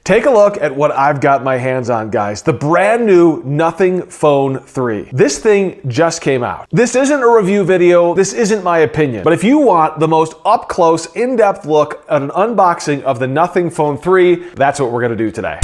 Take a look at what I've got my hands on, guys. The brand new Nothing Phone 3. This thing just came out. This isn't a review video, this isn't my opinion, but if you want the most up-close, in-depth look at an unboxing of the Nothing Phone 3, that's what we're gonna do today.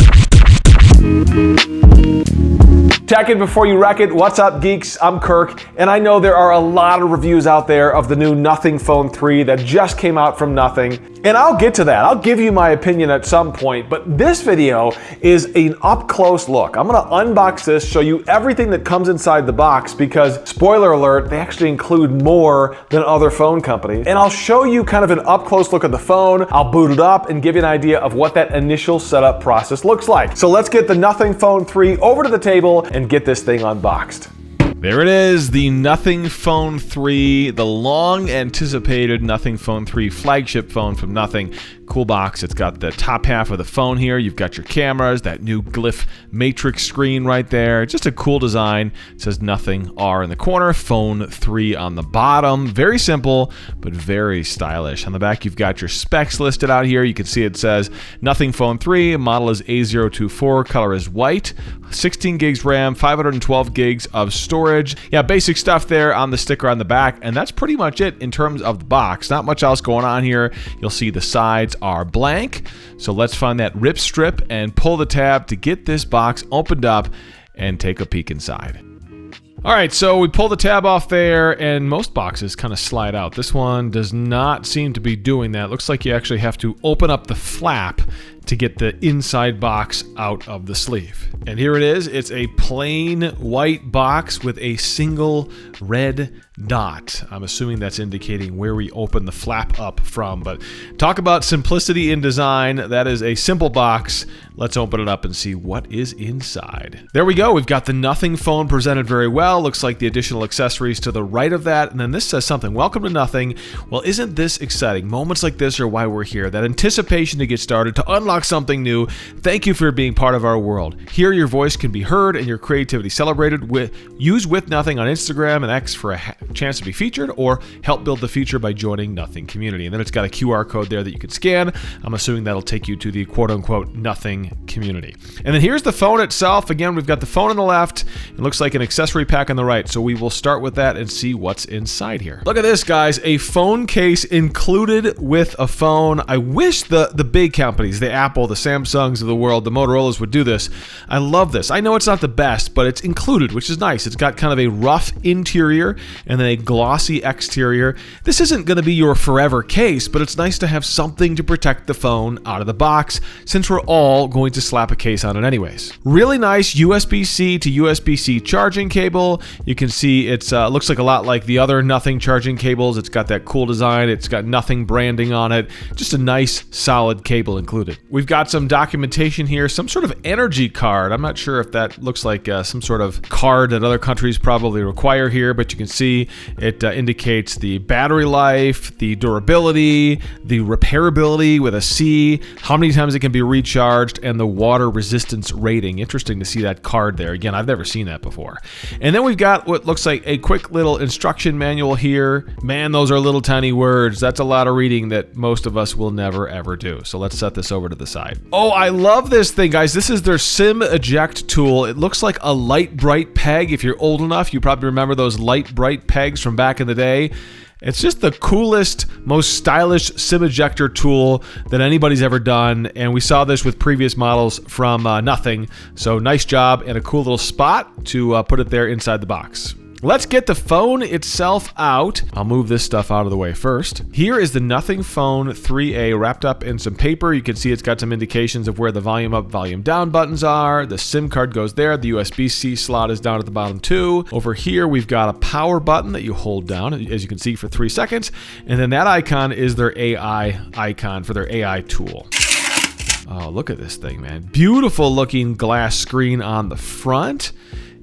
Check it before you wreck it. What's up, geeks? I'm Kirk, and I know there are a lot of reviews out there of the new Nothing Phone 3 that just came out from nothing, and I'll get to that. I'll give you my opinion at some point, but this video is an up-close look. I'm gonna unbox this, show you everything that comes inside the box, because, spoiler alert, they actually include more than other phone companies, and I'll show you kind of an up-close look at the phone. I'll boot it up and give you an idea of what that initial setup process looks like. So let's get the Nothing Phone 3 over to the table and get this thing unboxed. There it is, the Nothing Phone 3, the long anticipated Nothing Phone 3 flagship phone from Nothing. Cool box. It's got the top half of the phone here. You've got your cameras, that new Glyph Matrix screen right there. Just a cool design. It says Nothing R in the corner, Phone 3 on the bottom. Very simple, but very stylish. On the back, you've got your specs listed out here. You can see it says Nothing Phone 3, model is A024, color is white, 16 gigs RAM, 512 gigs of storage. Yeah, basic stuff there on the sticker on the back, and that's pretty much it in terms of the box. Not much else going on here. You'll see the sides are blank. So let's find that rip strip and pull the tab to get this box opened up and take a peek inside. All right, so we pull the tab off there, and most boxes kind of slide out. This one does not seem to be doing that. Looks like you actually have to open up the flap to get the inside box out of the sleeve. And here it is. It's a plain white box with a single red dot. I'm assuming that's indicating where we open the flap up from, but talk about simplicity in design. That is a simple box. Let's open it up and see what is inside. There we go. We've got the Nothing phone presented very well. Looks like the additional accessories to the right of that. And then this says something, welcome to Nothing. Well, isn't this exciting? Moments like this are why we're here. That anticipation to get started, to unlock something new. Thank you for being part of our world. Here your voice can be heard and your creativity celebrated. Use with Nothing on Instagram and X for a chance to be featured, or help build the future by joining Nothing community. And then it's got a QR code there that you can scan. I'm assuming that'll take you to the quote-unquote Nothing community. And then here's the phone itself. Again, we've got the phone on the left. It looks like an accessory pack on the right. So we will start with that and see what's inside here. Look at this, guys. A phone case included with a phone. I wish the big companies, the Apple, the Samsungs of the world, the Motorola's would do this. I love this. I know it's not the best, but it's included, which is nice. It's got kind of a rough interior and then a glossy exterior. This isn't going to be your forever case, but it's nice to have something to protect the phone out of the box, since we're all going to slap a case on it anyways. Really nice USB-C to USB-C charging cable. You can see it's looks like a lot like the other Nothing charging cables. It's got that cool design. It's got Nothing branding on it. Just a nice, solid cable included. We've got some documentation here, some sort of energy card. I'm not sure if that looks like some sort of card that other countries probably require here, but you can see it indicates the battery life, the durability, the repairability with a C, how many times it can be recharged, and the water resistance rating. Interesting to see that card there. Again, I've never seen that before. And then we've got what looks like a quick little instruction manual here. Man, those are little tiny words. That's a lot of reading that most of us will never ever do. So let's set this over to the side. Oh, I love this thing, guys. This is their SIM eject tool. It looks like a light bright peg. If you're old enough, you probably remember those light bright pegs from back in the day. It's just the coolest, most stylish SIM ejector tool that anybody's ever done, and we saw this with previous models from Nothing. So nice job, and a cool little spot to put it there inside the box. Let's get the phone itself out. I'll move this stuff out of the way first. Here is the Nothing Phone 3A wrapped up in some paper. You can see it's got some indications of where the volume up, volume down buttons are. The SIM card goes there. The USB-C slot is down at the bottom too. Over here, we've got a power button that you hold down, as you can see, for 3 seconds. And then that icon is their AI icon for their AI tool. Oh, look at this thing, man. Beautiful looking glass screen on the front.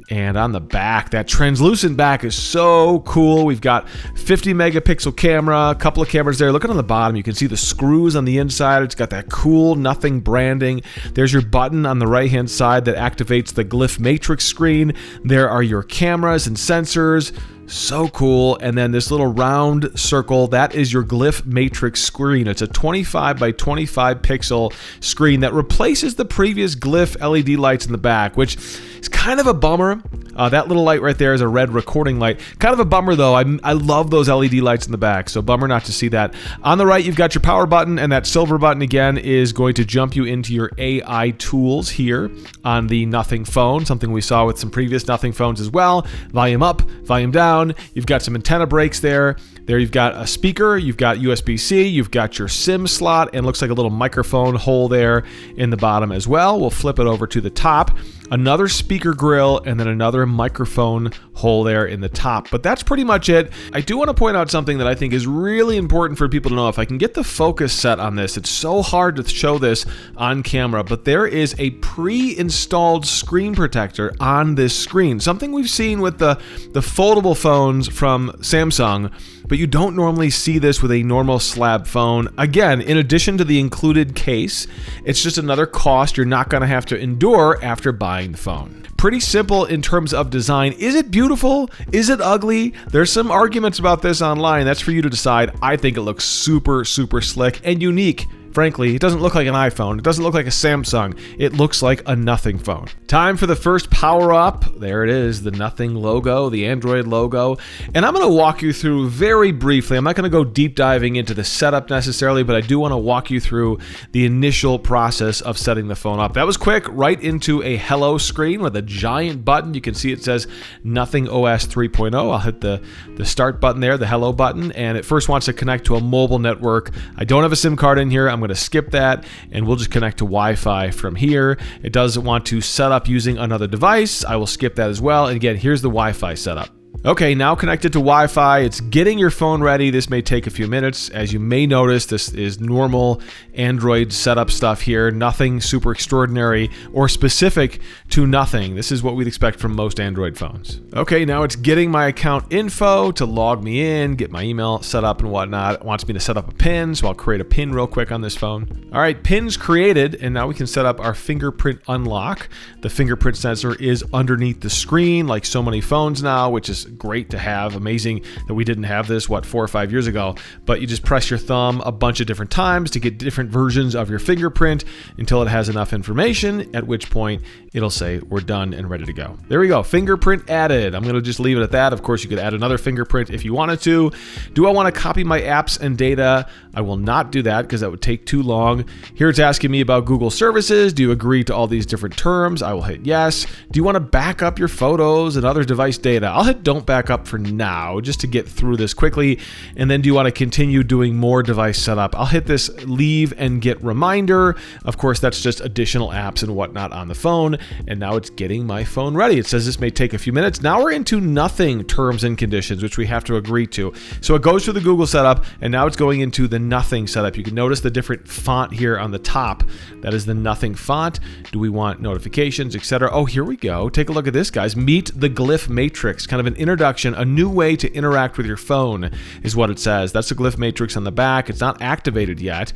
And on the back, that translucent back is so cool. We've got 50 megapixel camera, a couple of cameras there. Looking on the bottom, you can see the screws on the inside. It's got that cool Nothing branding. There's your button on the right-hand side that activates the Glyph Matrix screen. There are your cameras and sensors. So cool. And then this little round circle, that is your Glyph Matrix screen. It's a 25 by 25 pixel screen that replaces the previous Glyph LED lights in the back, which is kind of a bummer. That little light right there is a red recording light. Kind of a bummer though. I love those LED lights in the back, so bummer not to see that. On the right, you've got your power button, and that silver button again is going to jump you into your AI tools here on the Nothing phone, something we saw with some previous Nothing phones as well. Volume up, volume down. You've got some antenna breaks there. There you've got a speaker, you've got USB-C, you've got your SIM slot, and looks like a little microphone hole there in the bottom as well. We'll flip it over to the top. Another speaker grill, and then another microphone hole there in the top. But that's pretty much it. I do want to point out something that I think is really important for people to know. If I can get the focus set on this, it's so hard to show this on camera, but there is a pre-installed screen protector on this screen. Something we've seen with the foldable phones from Samsung, but you don't normally see this with a normal slab phone. Again, in addition to the included case, it's just another cost you're not going to have to endure after buying the phone. Pretty simple in terms of design. Is it beautiful? Is it ugly? There's some arguments about this online. That's for you to decide. I think it looks super, super slick and unique. Frankly, it doesn't look like an iPhone. It doesn't look like a Samsung. It looks like a Nothing phone. Time for the first power up. There it is, the Nothing logo, the Android logo. And I'm going to walk you through very briefly. I'm not going to go deep diving into the setup necessarily, but I do want to walk you through the initial process of setting the phone up. That was quick, right into a hello screen with a giant button. You can see it says Nothing OS 3.0. I'll hit the start button there, the hello button, and it first wants to connect to a mobile network. I don't have a SIM card in here. I'm going to skip that, and we'll just connect to Wi-Fi from here. It doesn't want to set up using another device. I will skip that as well. And again, here's the Wi-Fi setup. Okay, now connected to Wi-Fi. It's getting your phone ready. This may take a few minutes. As you may notice, this is normal Android setup stuff here. Nothing super extraordinary or specific to Nothing. This is what we'd expect from most Android phones. Okay, now it's getting my account info to log me in, get my email set up and whatnot. It wants me to set up a PIN, so I'll create a PIN real quick on this phone. All right, PIN's created, and now we can set up our fingerprint unlock. The fingerprint sensor is underneath the screen, like so many phones now, which is great to have. Amazing that we didn't have this, 4 or 5 years ago. But you just press your thumb a bunch of different times to get different versions of your fingerprint until it has enough information, at which point it'll say we're done and ready to go. There we go, fingerprint added. I'm going to just leave it at that. Of course, you could add another fingerprint if you wanted to. Do I want to copy my apps and data? I will not do that because that would take too long. Here it's asking me about Google services. Do you agree to all these different terms? I will hit yes. Do you want to back up your photos and other device data? I'll hit don't back up for now, just to get through this quickly. And then do you want to continue doing more device setup? I'll hit this leave and get reminder. Of course, that's just additional apps and whatnot on the phone. And now it's getting my phone ready. It says this may take a few minutes. Now we're into Nothing terms and conditions, which we have to agree to. So it goes through the Google setup, and now it's going into the Nothing setup. You can notice the different font here on the top. That is the Nothing font. Do we want notifications, etc.? Oh, here we go. Take a look at this, guys. Meet the Glyph Matrix, kind of an introduction, a new way to interact with your phone is what it says. That's the Glyph Matrix on the back. It's not activated yet.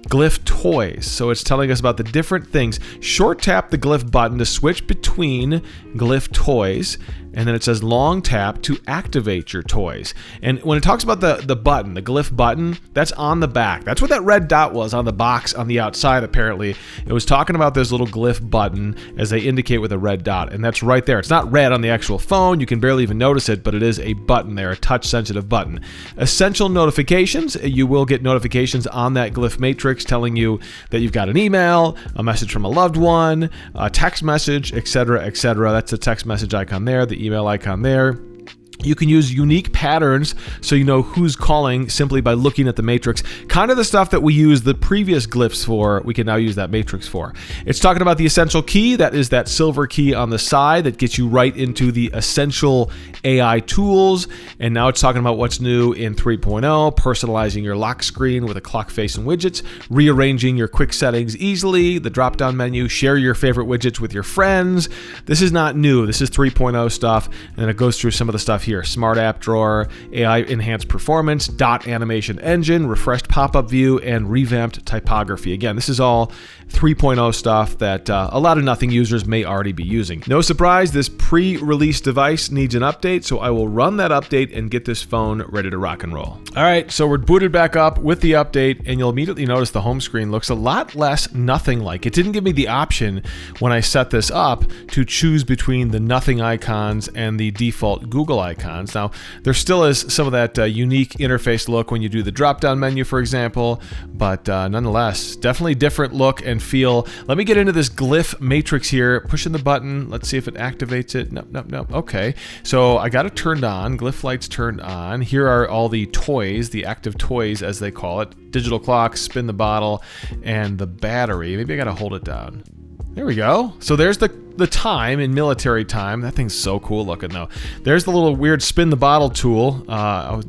Glyph Toys. So it's telling us about the different things. Short tap the Glyph button to switch between Glyph Toys, and then it says long tap to activate your toys. And when it talks about the button, the Glyph button, that's on the back. That's what that red dot was on the box on the outside, apparently. It was talking about this little Glyph button as they indicate with a red dot, and that's right there. It's not red on the actual phone. You can barely even notice it, but it is a button there, a touch-sensitive button. Essential notifications. You will get notifications on that Glyph Matrix telling you that you've got an email, a message from a loved one, a text message, etc., etc. That's the text message icon there, the email icon there. You can use unique patterns so you know who's calling simply by looking at the matrix. Kind of the stuff that we used the previous glyphs for, we can now use that matrix for. It's talking about the essential key. That is that silver key on the side that gets you right into the essential AI tools. And now it's talking about what's new in 3.0, personalizing your lock screen with a clock face and widgets, rearranging your quick settings easily, the drop-down menu, share your favorite widgets with your friends. This is not new. This is 3.0 stuff. And then it goes through some of the stuff here here. Smart app drawer, AI enhanced performance, dot animation engine, refreshed pop-up view, and revamped typography. Again, this is all 3.0 stuff that a lot of Nothing users may already be using. No surprise, this pre-release device needs an update, so I will run that update and get this phone ready to rock and roll. All right, so we're booted back up with the update, and you'll immediately notice the home screen looks a lot less Nothing-like. It didn't give me the option when I set this up to choose between the Nothing icons and the default Google icons. Now, there still is some of that unique interface look when you do the drop-down menu, for example, but nonetheless, definitely different look and feel. Let me get into this Glyph Matrix here, pushing the button. Let's see if it activates it. Nope. Okay, so I got it turned on. Glyph lights turned on. Here are all the toys, the active toys as they call it. Digital clock, spin the bottle, and the battery. Maybe I gotta hold it down. There we go. So there's the time in military time. That thing's so cool looking though. There's the little weird spin the bottle tool.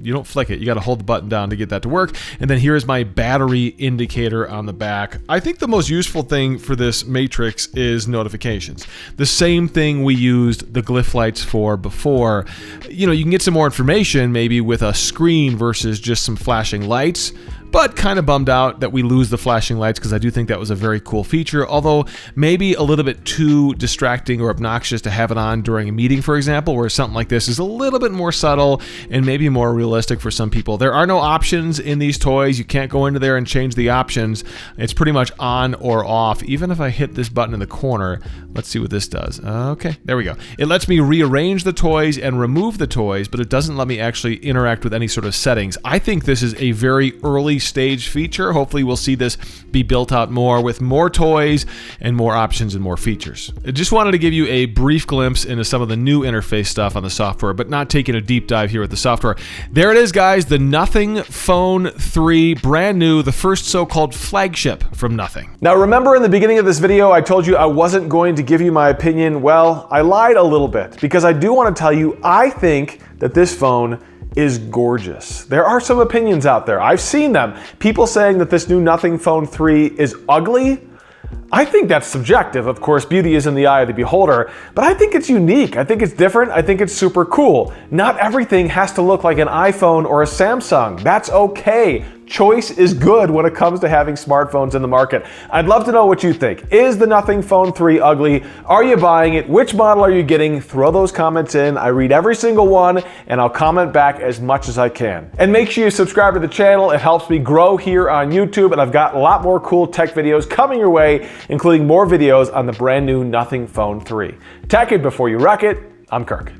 You don't flick it. You got to hold the button down to get that to work. And then here's my battery indicator on the back. I think the most useful thing for this Matrix is notifications. The same thing we used the Glyph lights for before. You know, you can get some more information maybe with a screen versus just some flashing lights. But kind of bummed out that we lose the flashing lights because I do think that was a very cool feature, although maybe a little bit too distracting or obnoxious to have it on during a meeting, for example, where something like this is a little bit more subtle and maybe more realistic for some people. There are no options in these toys. You can't go into there and change the options. It's pretty much on or off. Even if I hit this button in the corner, let's see what this does. Okay, there we go. It lets me rearrange the toys and remove the toys, but it doesn't let me actually interact with any sort of settings. I think this is a very early stage feature. Hopefully we'll see this be built out more with more toys and more options and more features. I just wanted to give you a brief glimpse into some of the new interface stuff on the software, but not taking a deep dive here with the software. There it is, guys, the Nothing Phone 3, brand new, the first so-called flagship from Nothing. Now remember in the beginning of this video I told you I wasn't going to give you my opinion. Well, I lied a little bit because I do want to tell you I think that this phone is gorgeous. There are some opinions out there. I've seen them. People saying that this new Nothing Phone 3 is ugly. I think that's subjective. Of course, beauty is in the eye of the beholder, but I think it's unique. I think it's different. I think it's super cool. Not everything has to look like an iPhone or a Samsung. That's okay. Choice is good when it comes to having smartphones in the market. I'd love to know what you think. Is the Nothing Phone 3 ugly? Are you buying it? Which model are you getting? Throw those comments in. I read every single one and I'll comment back as much as I can. And make sure you subscribe to the channel. It helps me grow here on YouTube, and I've got a lot more cool tech videos coming your way, including more videos on the brand new Nothing Phone 3. Tech it before you wreck it. I'm Kirk.